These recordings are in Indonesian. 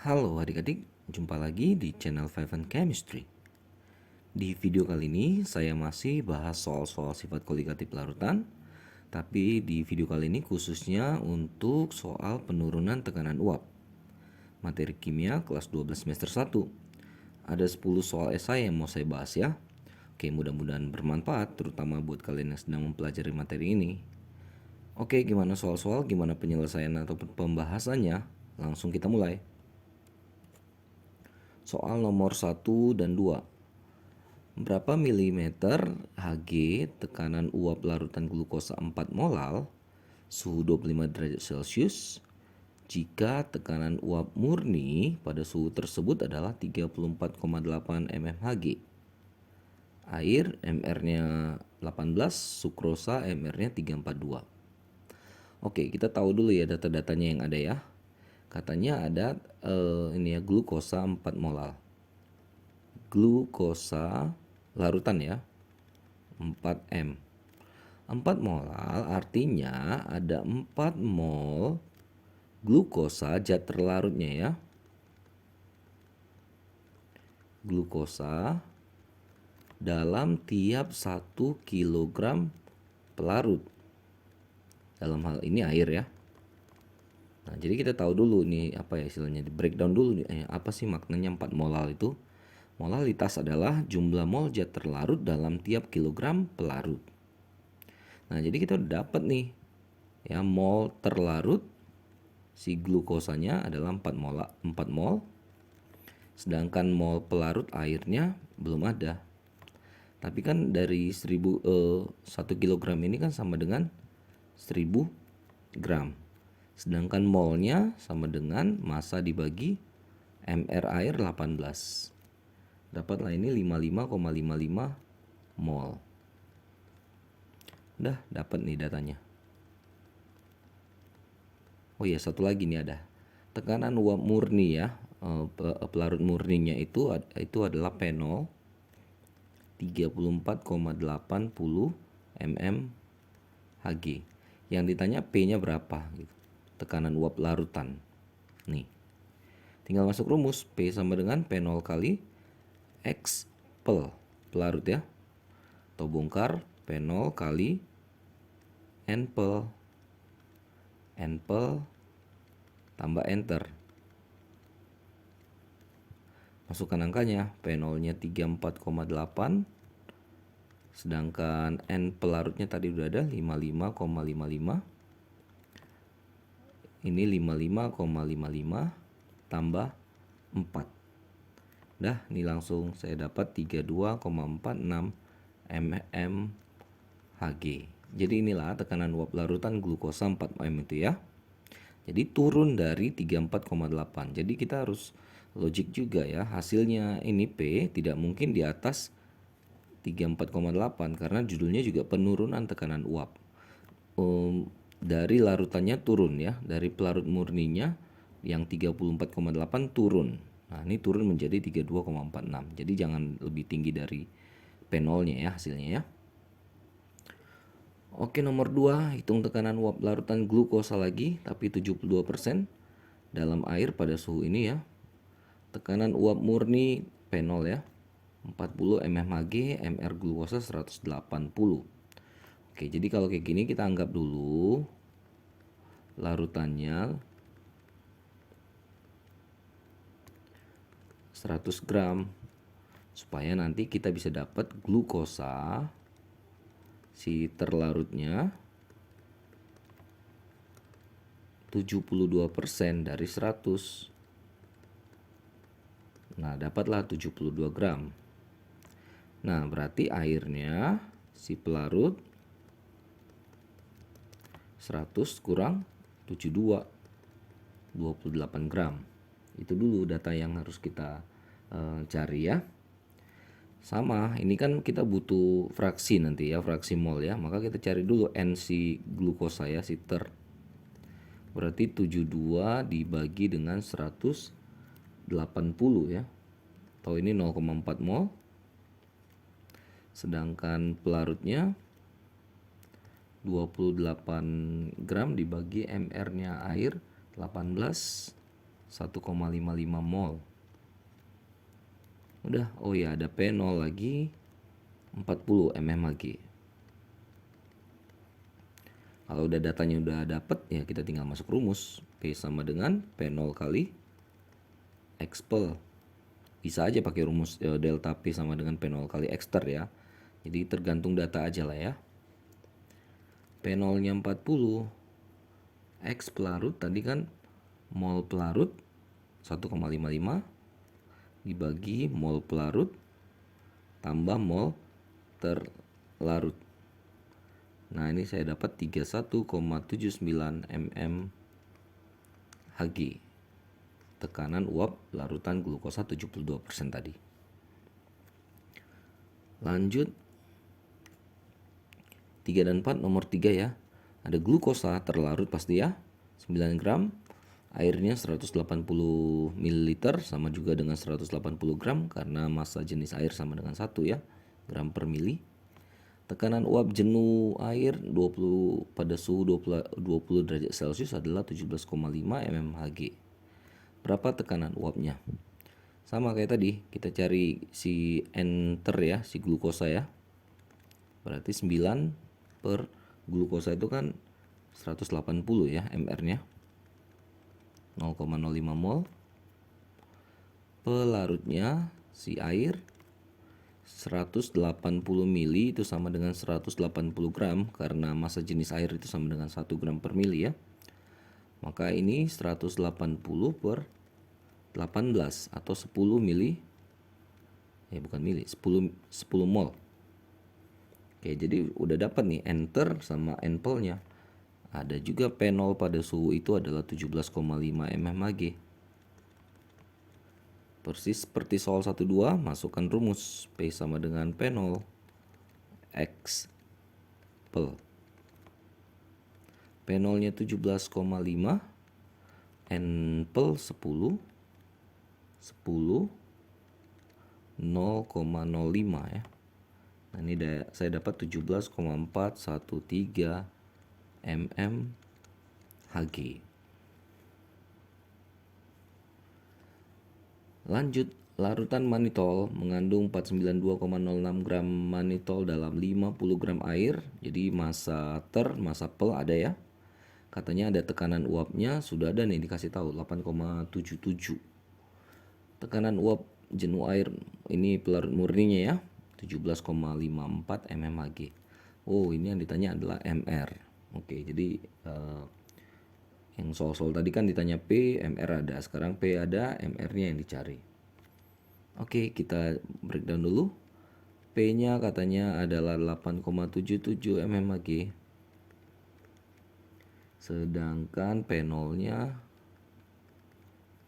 Halo adik-adik, jumpa lagi di channel Five and Chemistry. Di video kali ini saya masih bahas soal-soal sifat koligatif larutan. Tapi di video kali ini khususnya untuk soal penurunan tekanan uap. Materi kimia kelas 12 semester 1. Ada 10 soal esai yang mau saya bahas ya. Oke, mudah-mudahan bermanfaat terutama buat kalian yang sedang mempelajari materi ini. Oke, gimana soal-soal, gimana penyelesaian ataupun pembahasannya? Langsung kita mulai. Soal nomor 1 dan 2. Berapa milimeter Hg tekanan uap larutan glukosa 4 molal suhu 25 derajat Celcius jika tekanan uap murni pada suhu tersebut adalah 34,8 mmHg. Air MR-nya 18, sukrosa MR-nya 342. Oke, kita tahu dulu ya data-datanya yang ada ya. Katanya ada ini ya, glukosa 4 molal. Glukosa larutan ya, 4M. 4 molal artinya ada 4 mol glukosa zat terlarutnya ya. Glukosa dalam tiap 1 kilogram pelarut. Dalam hal ini air ya. Nah, jadi kita tahu dulu nih apa ya istilahnya, di breakdown dulu nih apa sih maknanya 4 molal itu. Molalitas adalah jumlah mol zat terlarut dalam tiap kilogram pelarut. Nah, jadi kita udah dapat nih ya, mol terlarut si glukosanya adalah 4 mol. Sedangkan mol pelarut airnya belum ada. Tapi kan dari 1 kilogram ini kan sama dengan 1000 gram. Sedangkan molnya sama dengan massa dibagi MR air 18. Dapatlah ini 55,55 mol. Udah dapat nih datanya. Oh iya, satu lagi nih ada. Tekanan uap murni ya. Pelarut murninya itu adalah penol 34,80 mmHg. Yang ditanya P-nya berapa gitu. Tekanan uap larutan. Nih. Tinggal masuk rumus, P sama dengan P0 kali X pel pelarut ya. Atau bongkar P0 kali N pel tambah enter. Masukkan angkanya, P0-nya 34,8, sedangkan N pelarutnya tadi udah ada 55,55. Ini 55,55 tambah 4. Dah, ini langsung saya dapat 32,46 mmHg. Jadi inilah tekanan uap larutan glukosa 4M itu ya. Jadi turun dari 34,8. Jadi kita harus logik juga ya. Hasilnya ini P tidak mungkin di atas 34,8 karena judulnya juga penurunan tekanan uap. Dari larutannya turun ya. Dari pelarut murninya yang 34,8 turun. Nah, ini turun menjadi 32,46. Jadi jangan lebih tinggi dari P0-nya ya hasilnya ya. Oke, nomor 2, hitung tekanan uap larutan glukosa lagi, tapi 72% dalam air pada suhu ini ya. Tekanan uap murni P0 ya, 40 mmHg, MR glukosa 180. Oke, jadi kalau kayak gini kita anggap dulu larutannya 100 gram supaya nanti kita bisa dapat glukosa si terlarutnya 72% dari 100. Nah, dapatlah 72 gram. Nah, berarti airnya si pelarut 100 kurang 72, 28 gram. Itu dulu data yang harus kita cari ya. Sama, ini kan kita butuh fraksi nanti ya, fraksi mol ya. Maka kita cari dulu N si glukosa ya, si ter. Berarti 72 dibagi dengan 180 ya. Atau ini 0,4 mol. Sedangkan pelarutnya 28 gram dibagi MR-nya air 18 1,55 mol. Udah, oh ya ada P0 lagi 40 mmHg. Kalau udah datanya udah dapet ya kita tinggal masuk rumus. P sama dengan P0 kali expel. Bisa aja pakai rumus delta P sama dengan P0 kali exter ya. Jadi tergantung data aja lah ya. P0 nya 40, X pelarut tadi kan mol pelarut 1,55 dibagi mol pelarut tambah mol terlarut. Nah ini saya dapat 31,79 mm Hg. Tekanan uap larutan glukosa 72% tadi. Lanjut 3 dan 4, nomor 3 ya. Ada glukosa terlarut pasti ya, 9 gram. Airnya 180 ml sama juga dengan 180 gram karena massa jenis air sama dengan 1 ya, gram per mili. Tekanan uap jenuh air 20 pada suhu 20 derajat Celcius adalah 17,5 mmHg. Berapa tekanan uapnya? Sama kayak tadi, kita cari si enter ya, si glukosa ya. Berarti 9 per glukosa itu kan 180 ya mR-nya. 0,05 mol. Pelarutnya si air 180 mili itu sama dengan 180 gram karena massa jenis air itu sama dengan 1 gram per mili ya. Maka ini 180 per 18 atau 10 mili. Bukan mili, 10 mol. Oke, jadi udah dapat nih enter sama enpelnya. Ada juga P0 pada suhu itu adalah 17,5 mmHg. Persis seperti soal 1-2, masukkan rumus P sama dengan P0 X pel. P0 nya 17,5, N pel 10, 0,05 ya. Nah ini saya dapat 17,413 mmHg. Lanjut, larutan manitol mengandung 492,06 gram manitol dalam 50 gram air. Jadi massa pel ada ya. Katanya ada tekanan uapnya, sudah ada nih dikasih tahu 8,77. Tekanan uap jenuh air ini pelarut murninya ya 17,54 mmHg. Oh, ini yang ditanya adalah mR. Oke, jadi yang soal-soal tadi kan ditanya P, mR ada. Sekarang P ada, mR-nya yang dicari. Oke, kita breakdown dulu. P-nya katanya adalah 8,77 mmHg. Sedangkan P0-nya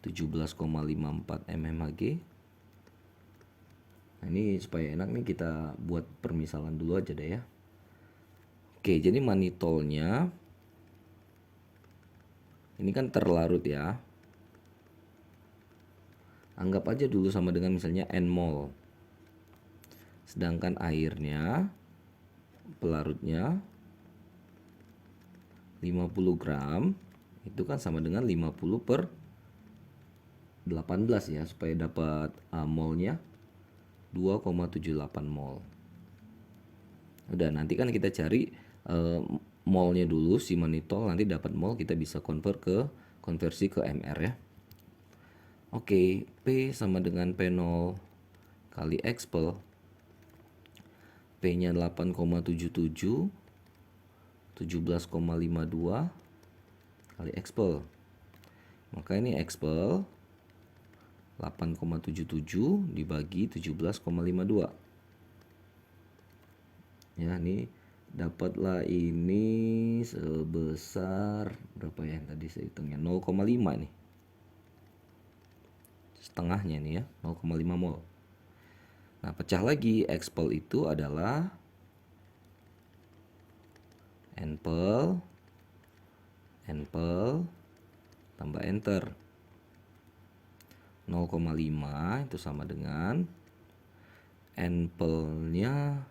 17,54 mmHg. Nah, ini supaya enak nih kita buat permisalan dulu aja deh ya. Oke, jadi manitolnya ini kan terlarut ya. Anggap aja dulu sama dengan misalnya N mol. Sedangkan airnya, pelarutnya 50 gram. Itu kan sama dengan 50 per 18 ya. Supaya dapat molnya 2,78 mol. Udah, nanti kan kita cari molnya dulu si manitol, nanti dapat mol kita bisa konversi ke mR ya. Oke, P sama dengan P0 kali X pel. P-nya 8,77, 17,52 kali X pel. Maka ini X pel 8,77 dibagi 17,52. Ya, ini dapatlah ini sebesar berapa ya yang tadi saya hitungnya, 0,5 nih. Setengahnya nih ya, 0,5 mol. Nah, pecah lagi, expel itu adalah enpel tambah enter. 0,5 itu sama dengan enpelnya,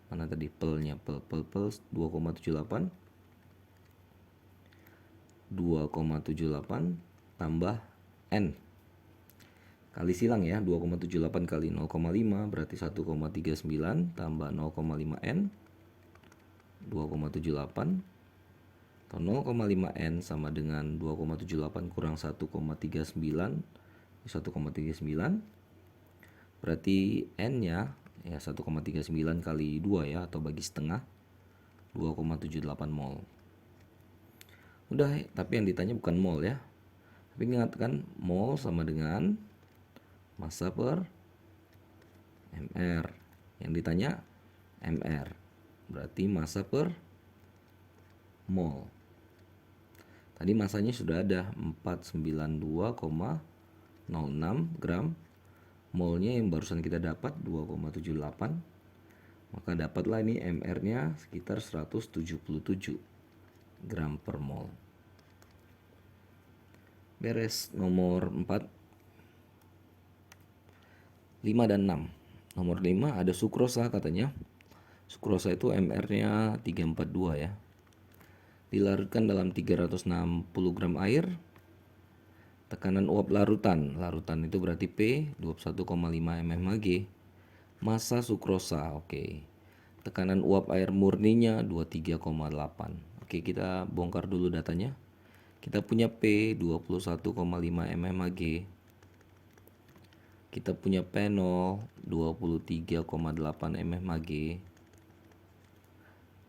mana tadi pelnya, pel 2,78 tambah N. Kali silang ya, 2,78 kali 0,5 berarti 1,39 tambah 0,5 N 2,78 atau 0,5 N sama dengan 2,78 kurang 1,39 1,39 berarti N nya ya 1,39 kali 2 ya atau bagi setengah 2,78 mol. Udah, tapi yang ditanya bukan mol ya. Tapi ingatkan mol sama dengan massa per mr. Yang ditanya mr. Berarti massa per mol. Tadi massanya sudah ada 492,06 gram. Molnya yang barusan kita dapat 2,78. Maka dapatlah ini mr-nya sekitar 177 gram per mol. Beres. Nomor 4, 5 dan 6. Nomor 5 ada sukrosa katanya. Sukrosa itu mr-nya 342 ya. Dilarutkan dalam 360 gram air. Tekanan uap larutan. Larutan itu berarti P 21,5 mmHg. Massa sukrosa. Oke. Tekanan uap air murninya 23,8. Oke, kita bongkar dulu datanya. Kita punya P 21,5 mmHg. Kita punya P0 23,8 mmHg.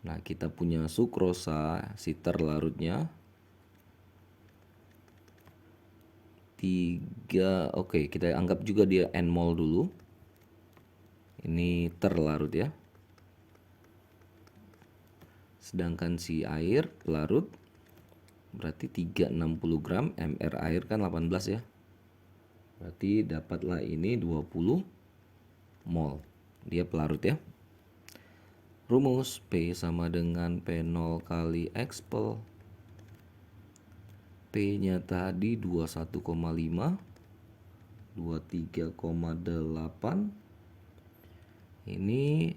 Nah, kita punya sukrosa si terlarutnya 3. Oke, kita anggap juga dia N mol dulu. Ini terlarut ya. Sedangkan si air pelarut berarti 360 gram, mr air kan 18 ya. Berarti dapatlah ini 20 mol. Dia pelarut ya. Rumus P sama dengan P0 kali X pel. P-nya tadi 21,5, 23,8. Ini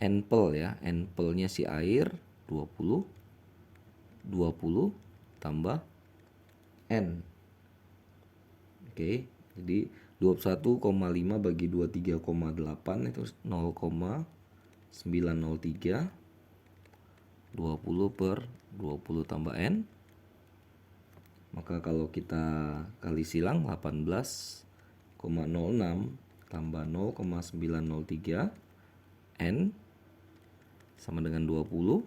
N pel ya. N pelnya si air 20 tambah N. Oke. Jadi 21,5 bagi 23,8 itu 0,903. 20 per 20 tambah N. Maka kalau kita kali silang 18,06 tambah 0,903 N sama dengan 20.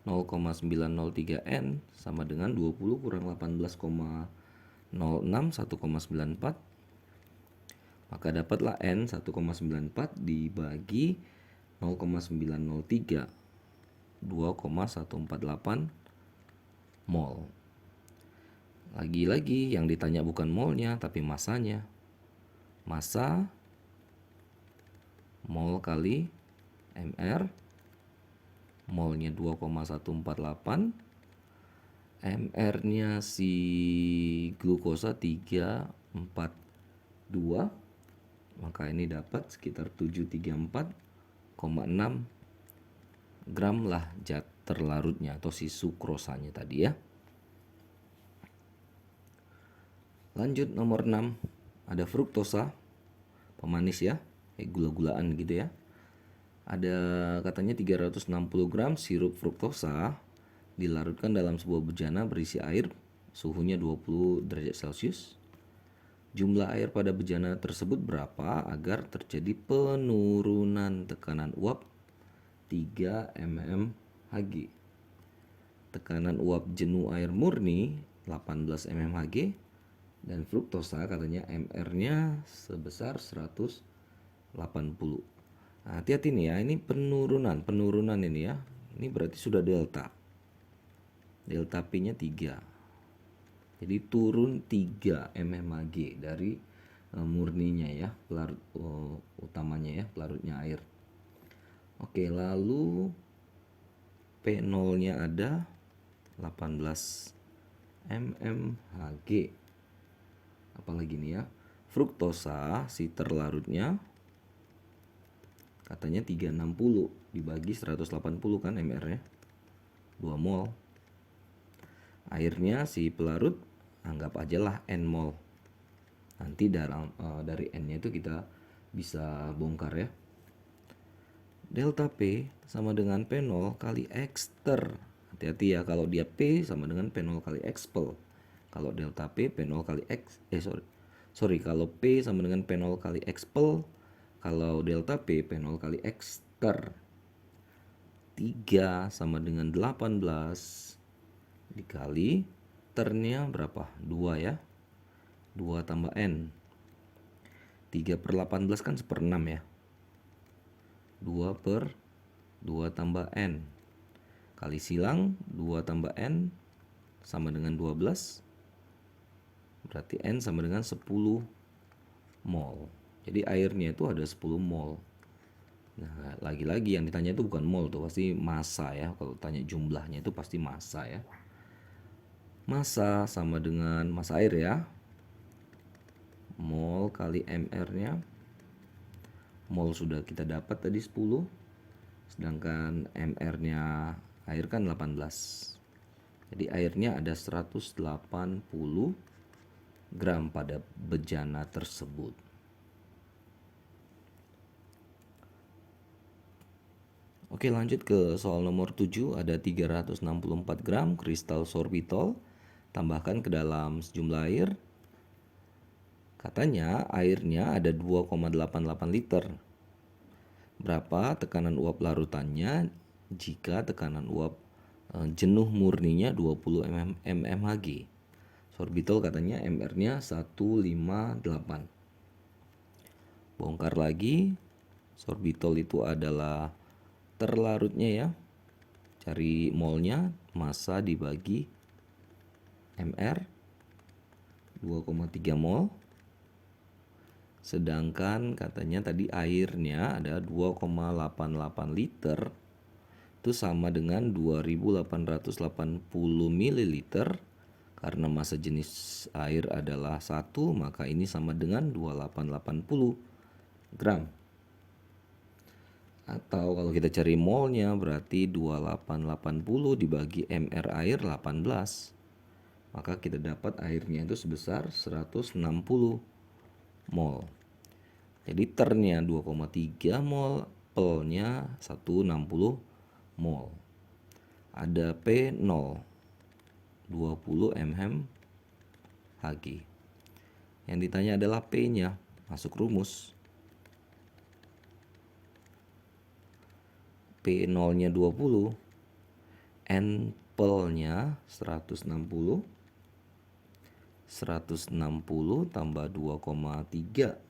0,903 N sama dengan 20 kurang 18,06 1,94. Maka dapatlah N 1,94 dibagi 0,903 2,148 mol. Lagi-lagi yang ditanya bukan molnya tapi massanya. Massa mol kali mr. Molnya 2,148. MR-nya si glukosa 342. Maka ini dapat sekitar 734,6 gram lah zat terlarutnya atau si sukrosanya tadi ya. Lanjut nomor 6. Ada fruktosa, pemanis ya, kayak gula-gulaan gitu ya. Ada katanya 360 gram sirup fruktosa dilarutkan dalam sebuah bejana berisi air, suhunya 20 derajat Celcius. Jumlah air pada bejana tersebut berapa agar terjadi penurunan tekanan uap 3 mmHg. Tekanan uap jenuh air murni 18 mmHg dan fruktosa katanya mr-nya sebesar 180. Nah, hati-hati nih ya, ini penurunan ini ya. Ini berarti sudah delta. Delta P-nya 3. Jadi turun 3 mmHg dari murninya ya, pelarut utamanya ya, pelarutnya air. Oke, lalu P0-nya ada 18 mmHg. Apalagi nih ya, fruktosa si terlarutnya katanya 360 dibagi 180 kan mr-nya 2 mol. Airnya si pelarut anggap aja lah N mol. Nanti dari N-nya itu kita bisa bongkar ya. Delta P sama dengan P0 kali X ter. Hati-hati ya, kalau dia P sama dengan P0 kali X pel. Kalau delta P, P0 kali X, kalau P sama dengan P0 kali X pel. Kalau delta P, P0 kali X ter. 3 sama dengan 18 dikali ternya berapa? 2 ya. 2 tambah N. 3 per 18 kan 1/6 ya. 2 per 2 tambah N. Kali silang 2 tambah N sama dengan 12. Berarti N sama dengan 10 mol. Jadi airnya itu ada 10 mol. Nah, lagi-lagi yang ditanya itu bukan mol tuh, pasti massa ya. Kalau tanya jumlahnya itu pasti massa ya. Massa sama dengan massa air ya. Mol kali MR-nya. Mol sudah kita dapat tadi 10. Sedangkan MR-nya air kan 18. Jadi airnya ada 180 gram pada bejana tersebut. Oke, lanjut ke soal nomor 7. Ada 364 gram kristal sorbitol. Tambahkan ke dalam sejumlah air. Katanya airnya ada 2,88 liter. Berapa tekanan uap larutannya jika tekanan uap jenuh murninya 20 mmHg? Sorbitol katanya MR-nya 158. Bongkar lagi. Sorbitol itu adalah terlarutnya ya. Cari molnya, massa dibagi MR 2,3 mol. Sedangkan katanya tadi airnya ada 2,88 liter. Itu sama dengan 2880 ml. Karena massa jenis air adalah 1, maka ini sama dengan 2880 gram. Atau kalau kita cari molnya berarti 2880 dibagi MR air 18. Maka kita dapat airnya itu sebesar 160 mol. Jadi ternya 2,3 mol, pelnya 160 mol. Ada P0 20 mmHg. Yang ditanya adalah P-nya. Masuk rumus. P0-nya 20, N pelnya 160. 160 tambah 2,3.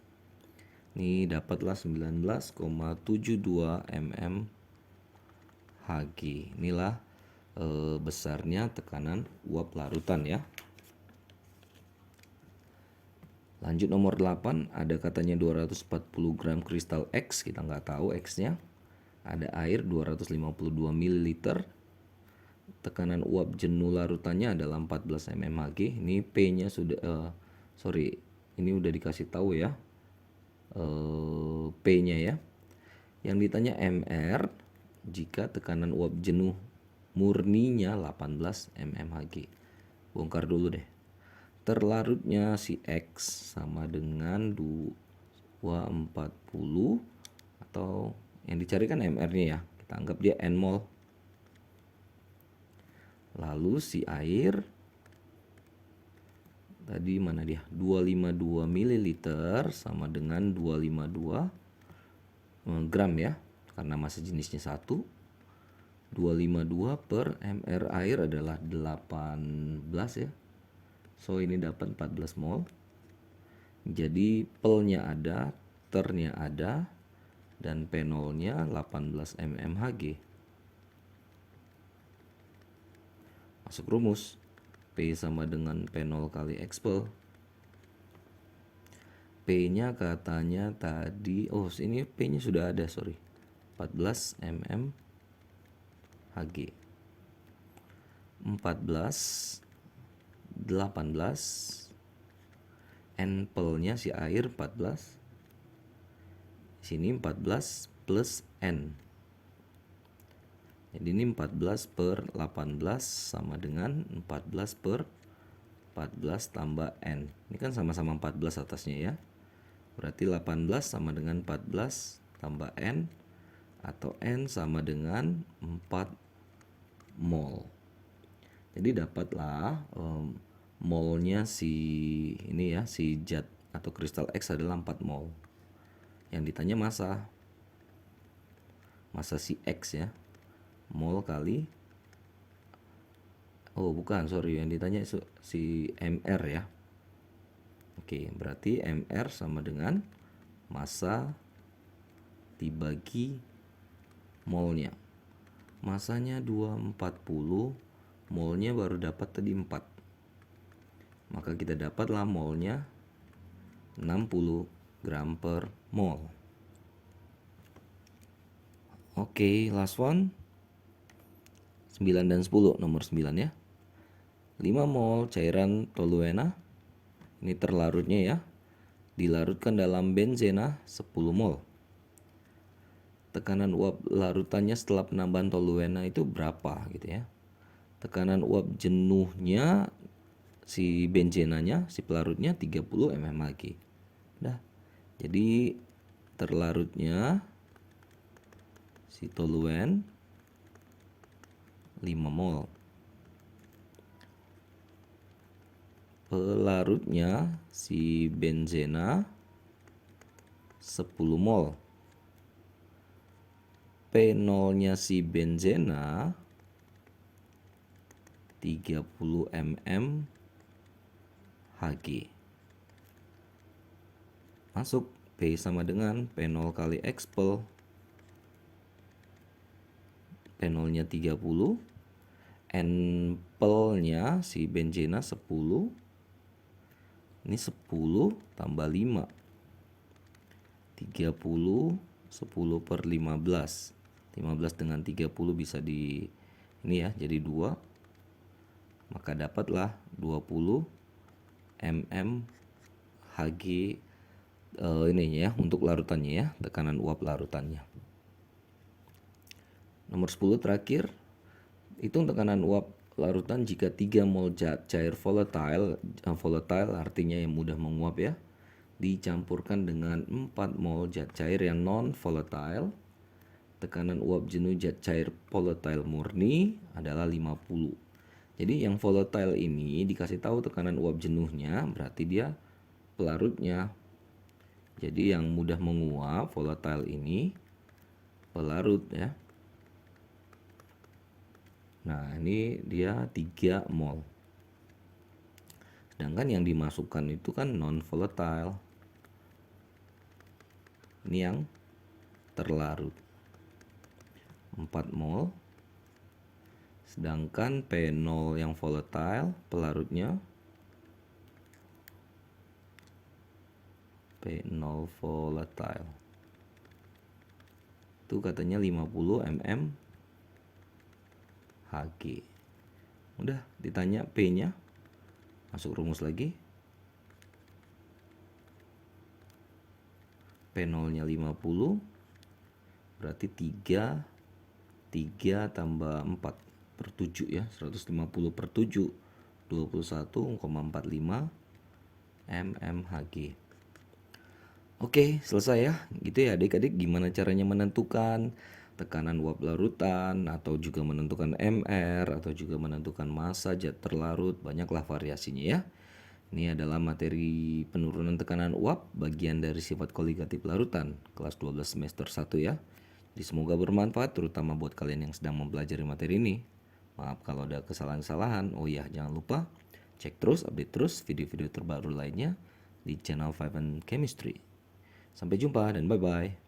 Ini dapatlah 19,72 mmHg. Inilah besarnya tekanan uap larutan ya. Lanjut nomor 8, ada katanya 240 gram kristal X, kita nggak tahu X-nya. Ada air 252 ml. Tekanan uap jenuh larutannya adalah 14 mmHg. Ini P-nya sudah ini udah dikasih tahu ya. P-nya ya. Yang ditanya MR jika tekanan uap jenuh murninya 18 mmHg. Bongkar dulu deh. Terlarutnya si X sama dengan 240, atau yang dicari kan MR-nya ya. Kita anggap dia N mol. Lalu si air tadi mana dia? 252 ml sama dengan 252 gram ya. Karena massa jenisnya 1. 252 per MR air adalah 18 ya. So ini dapat 14 mol. Jadi pelnya ada, ternya ada, dan P0-nya 18 mmHg. Masuk rumus. P sama dengan P0 kali X pel. P-nya katanya tadi, ini P-nya sudah ada, 14 mmHg. 14 18, N pelnya si air 14. Sini 14 plus N. Jadi ini 14 per 18 sama dengan 14 per 14 tambah N. Ini kan sama-sama 14 atasnya ya. Berarti 18 sama dengan 14 tambah N, atau N sama dengan 4 mol. Jadi dapatlah molnya si ini ya, si zat atau kristal X adalah 4 mol. Yang ditanya masa si X ya. Mol kali, oh bukan, sorry, yang ditanya si MR ya. Oke, berarti MR sama dengan massa dibagi molnya. Masanya 240, molnya baru dapat tadi 4. Maka kita dapatlah molnya 60 gram per mol. Oke, last one. 9 dan 10, nomor 9 ya. 5 mol cairan toluena. Ini terlarutnya ya. Dilarutkan dalam benzena 10 mol. Tekanan uap larutannya setelah penambahan toluena itu berapa gitu ya. Tekanan uap jenuhnya si benzenanya, si pelarutnya 30 mmHg. Dah. Jadi terlarutnya si toluen 5 mol. Pelarutnya si benzena 10 mol. P0-nya si benzena 30 mmHg. Masuk, P sama dengan P0 kali expel. P0-nya 30, N-pel-nya si benzena 10. Ini 10 tambah 5. 30, 10 per 15. 15 dengan 30 bisa di ini ya, jadi 2. Maka dapatlah 20 mmHg ininya ya, untuk larutannya ya, tekanan uap larutannya. Nomor 10 terakhir, hitung tekanan uap larutan jika 3 mol zat cair volatile artinya yang mudah menguap ya, dicampurkan dengan 4 mol zat cair yang non volatile. Tekanan uap jenuh zat cair volatile murni adalah 50. Jadi yang volatile ini dikasih tahu tekanan uap jenuhnya, berarti dia pelarutnya. Jadi yang mudah menguap volatile ini pelarut ya. Nah, ini dia 3 mol. Sedangkan yang dimasukkan itu kan non volatile. Ini yang terlarut. 4 mol. Sedangkan P0 yang volatile, pelarutnya P0 volatile. Itu katanya 50 mmHg. Udah ditanya P-nya. Masuk rumus lagi. P0-nya 50. Berarti 3 tambah 4 per 7 ya, 150 per 7, 21,45 mmHg. Oke, selesai ya. Gitu ya adik-adik, gimana caranya menentukan tekanan uap larutan, atau juga menentukan MR, atau juga menentukan massa zat terlarut. Banyaklah variasinya ya. Ini adalah materi penurunan tekanan uap, bagian dari sifat koligatif larutan, kelas 12 semester 1 ya. Jadi semoga bermanfaat, terutama buat kalian yang sedang mempelajari materi ini. Maaf kalau ada kesalahan-kesalahan. Oh iya, jangan lupa cek terus, update terus video-video terbaru lainnya di channel 5 and Chemistry. Sampai jumpa dan bye-bye.